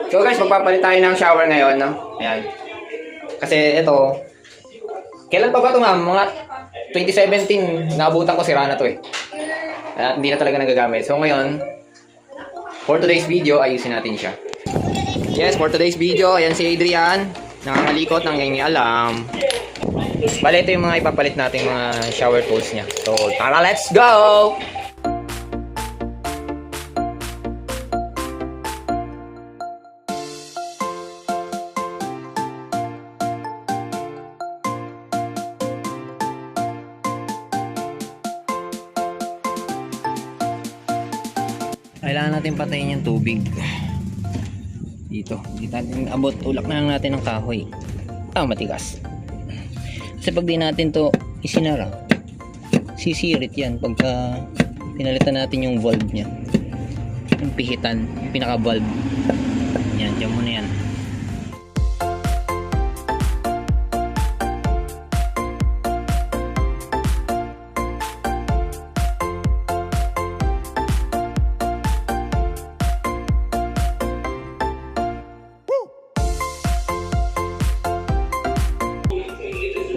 So guys, magpapalit tayo ng shower ngayon, no? Ayan. Kasi ito, kailan pa ba ito ma'am? Mga 2017, naabutan ko sira na to eh. Hindi na talaga nagagamit. So ngayon, for today's video, ayusin natin siya. Yes, for today's video, ayan si Adrian. Nakakalikot ng hindi alam. Bale, ito yung mga ipapalit nating mga shower tools niya. So, tara, let's go! Kailangan natin patayin yung tubig dito. Dito natin abot. Tulak na lang natin ng kahoy. Matigas. Kasi pag di natin to isinara, sisirit yan pagka pinalitan natin yung valve nya, yung pihitan, yung pinaka valve yan. Diyan muna yan.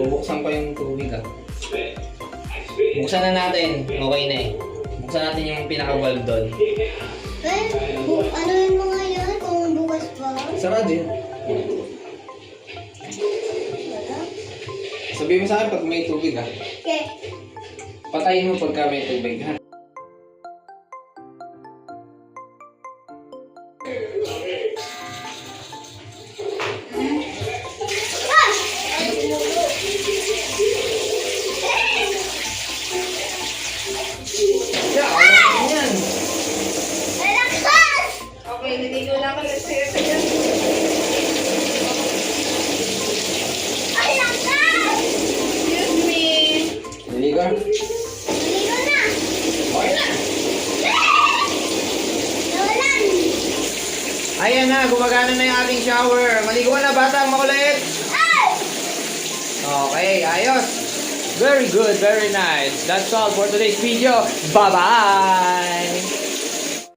Bubuksan ko yung tubig Buksan na natin. Okay na eh. Buksan natin yung pinaka-valve doon. Ano yung mga yan? Kung bukas pa? Sarado yun. Sabihin mo sa akin pag may tubig Okay. Patayin mo pagka may tubig Okay, nandito na ako nag-share sa dyan. Ay, lakas! Excuse me. Naligo? Nandito na. Okay na. Nawalan. Ayan na, gumagana na yung ating shower. Maligo na batang makulit. Okay, ayos. Very good, very nice. That's all for today's video. Bye-bye!